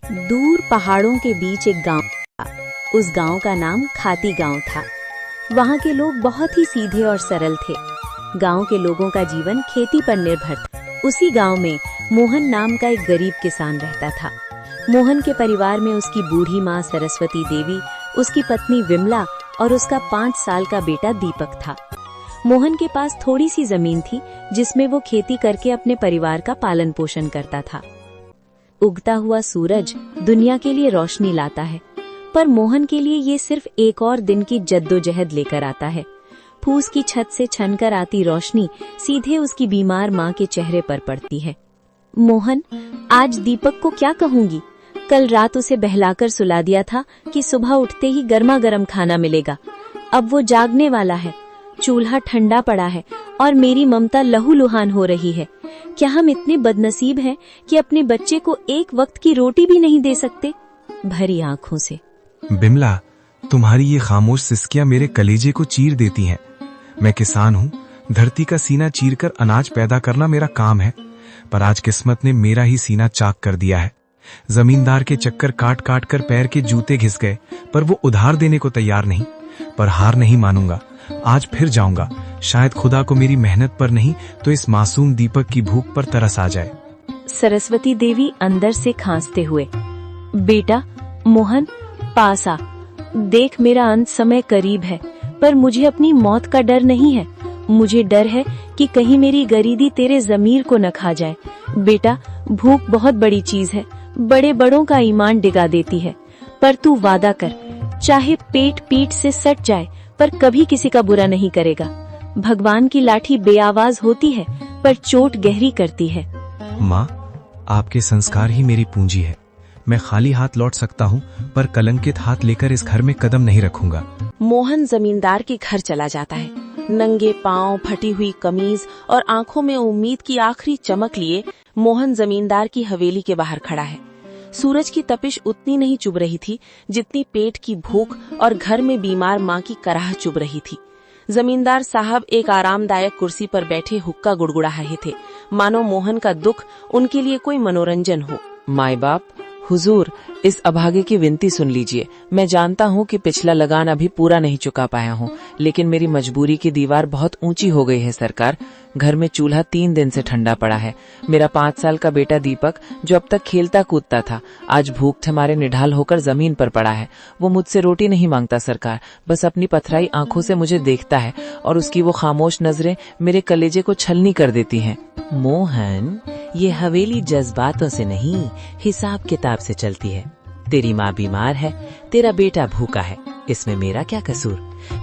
दूर पहाड़ों के बीच एक गांव था। उस गांव का नाम खाती गांव था। वहां के लोग बहुत ही सीधे और सरल थे। गांव के लोगों का जीवन खेती पर निर्भर था। उसी गांव में मोहन नाम का एक गरीब किसान रहता था। मोहन के परिवार में उसकी बूढ़ी माँ सरस्वती देवी, उसकी पत्नी विमला और उसका 5 साल का बेटा दीपक था। मोहन के पास थोड़ी सी जमीन थी जिसमें वो खेती करके अपने परिवार का पालन पोषण करता था। उगता हुआ सूरज दुनिया के लिए रोशनी लाता है, पर मोहन के लिए ये सिर्फ एक और दिन की जद्दोजहद लेकर आता है। फूस की छत से छनकर आती रोशनी सीधे उसकी बीमार माँ के चेहरे पर पड़ती है। मोहन, आज दीपक को क्या कहूंगी? कल रात उसे बहलाकर सुला दिया था कि सुबह उठते ही गर्मा गर्म खाना मिलेगा। अब वो जागने वाला है, चूल्हा ठंडा पड़ा है और मेरी ममता लहूलुहान हो रही है। क्या हम इतने बदनसीब हैं कि अपने बच्चे को एक वक्त की रोटी भी नहीं दे सकते? भरी आंखों से। बिमला, तुम्हारी ये खामोश सिसकियां मेरे कलेजे को चीर देती हैं। मैं किसान हूँ, धरती का सीना चीरकर अनाज पैदा करना मेरा काम है, पर आज किस्मत ने मेरा ही सीना चाक कर दिया है। जमींदार के चक्कर काट काट कर पैर के जूते घिस गए, पर वो उधार देने को तैयार नहीं। पर हार नहीं मानूंगा, आज फिर जाऊंगा। शायद खुदा को मेरी मेहनत पर नहीं तो इस मासूम दीपक की भूख पर तरस आ जाए। सरस्वती देवी अंदर से खांसते हुए, बेटा मोहन, पास आ। देख, मेरा अंत समय करीब है, पर मुझे अपनी मौत का डर नहीं है। मुझे डर है कि कहीं मेरी गरीबी तेरे जमीर को न खा जाए। बेटा, भूख बहुत बड़ी चीज है, बड़े बड़ों का ईमान डिगा देती है। पर तू वादा कर, चाहे पेट पीठ से सट जाए पर कभी किसी का बुरा नहीं करेगा। भगवान की लाठी बेआवाज होती है पर चोट गहरी करती है। माँ, आपके संस्कार ही मेरी पूंजी है। मैं खाली हाथ लौट सकता हूँ, पर कलंकित हाथ लेकर इस घर में कदम नहीं रखूंगा। मोहन जमींदार के घर चला जाता है। नंगे पांव, फटी हुई कमीज और आंखों में उम्मीद की आखिरी चमक लिए मोहन जमींदार की हवेली के बाहर खड़ा है। सूरज की तपिश उतनी नहीं चुभ रही थी जितनी पेट की भूख और घर में बीमार माँ की कराह चुभ रही थी। जमींदार साहब एक आरामदायक कुर्सी पर बैठे हुक्का गुड़गुड़ा रहे थे, मानो मोहन का दुख उनके लिए कोई मनोरंजन हो। माई बाप, हुजूर, इस अभागे की विनती सुन लीजिए। मैं जानता हूँ कि पिछला लगान अभी पूरा नहीं चुका पाया हूँ, लेकिन मेरी मजबूरी की दीवार बहुत ऊंची हो गई है सरकार। घर में चूल्हा 3 दिन से ठंडा पड़ा है। मेरा 5 साल का बेटा दीपक, जो अब तक खेलता कूदता था, आज भूख के मारे निढाल होकर जमीन पर पड़ा है। वो मुझसे रोटी नहीं मांगता सरकार, बस अपनी पथराई आंखों से मुझे देखता है और उसकी वो खामोश नजरें मेरे कलेजे को छलनी कर देती हैं। मोहन, ये हवेली जज्बातों से नहीं, हिसाब किताब से चलती है। तेरी माँ बीमार है, तेरा बेटा भूखा है, इसमें मेरा क्या कसूर?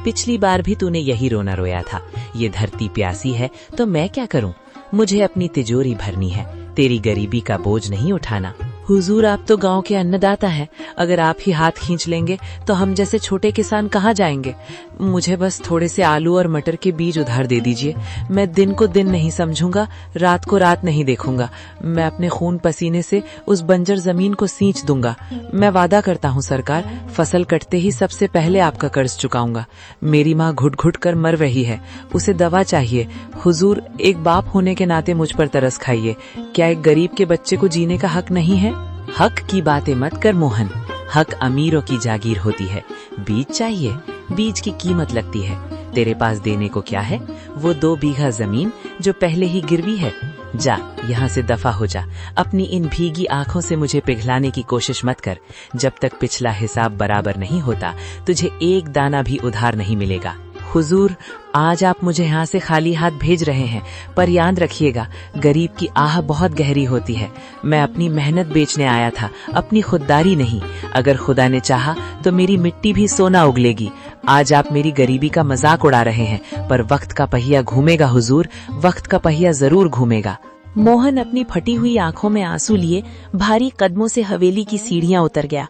पिछली बार भी तूने यही रोना रोया था। ये धरती प्यासी है तो मैं क्या करूं? मुझे अपनी तिजोरी भरनी है, तेरी गरीबी का बोझ नहीं उठाना। हुजूर, आप तो गांव के अन्नदाता हैं। अगर आप ही हाथ खींच लेंगे तो हम जैसे छोटे किसान कहाँ जाएंगे? मुझे बस थोड़े से आलू और मटर के बीज उधार दे दीजिए। मैं दिन को दिन नहीं समझूंगा, रात को रात नहीं देखूंगा। मैं अपने खून पसीने से उस बंजर जमीन को सींच दूंगा। मैं वादा करता हूँ सरकार, फसल कटते ही सबसे पहले आपका कर्ज चुकाऊंगा। मेरी माँ घुट घुट कर मर रही है, उसे दवा चाहिए। हुजूर, एक बाप होने के नाते मुझ पर तरस खाइए। क्या एक गरीब के बच्चे को जीने का हक नहीं है? हक की बातें मत कर मोहन, हक अमीरों की जागीर होती है। बीज चाहिए, बीज की कीमत लगती है। तेरे पास देने को क्या है? वो 2 बीघा जमीन जो पहले ही गिरवी है। जा, यहाँ से दफा हो जा। अपनी इन भीगी आंखों से मुझे पिघलाने की कोशिश मत कर। जब तक पिछला हिसाब बराबर नहीं होता, तुझे एक दाना भी उधार नहीं मिलेगा। हुजूर, आज आप मुझे यहाँ से खाली हाथ भेज रहे हैं, पर याद रखिएगा, गरीब की आह बहुत गहरी होती है। मैं अपनी मेहनत बेचने आया था, अपनी खुददारी नहीं। अगर खुदा ने चाहा तो मेरी मिट्टी भी सोना उगलेगी। आज आप मेरी गरीबी का मजाक उड़ा रहे हैं, पर वक्त का पहिया घूमेगा हुजूर, वक्त का पहिया जरूर घूमेगा। मोहन अपनी फटी हुई आंखों में आंसू लिए भारी कदमों से हवेली की सीढ़ियां उतर गया।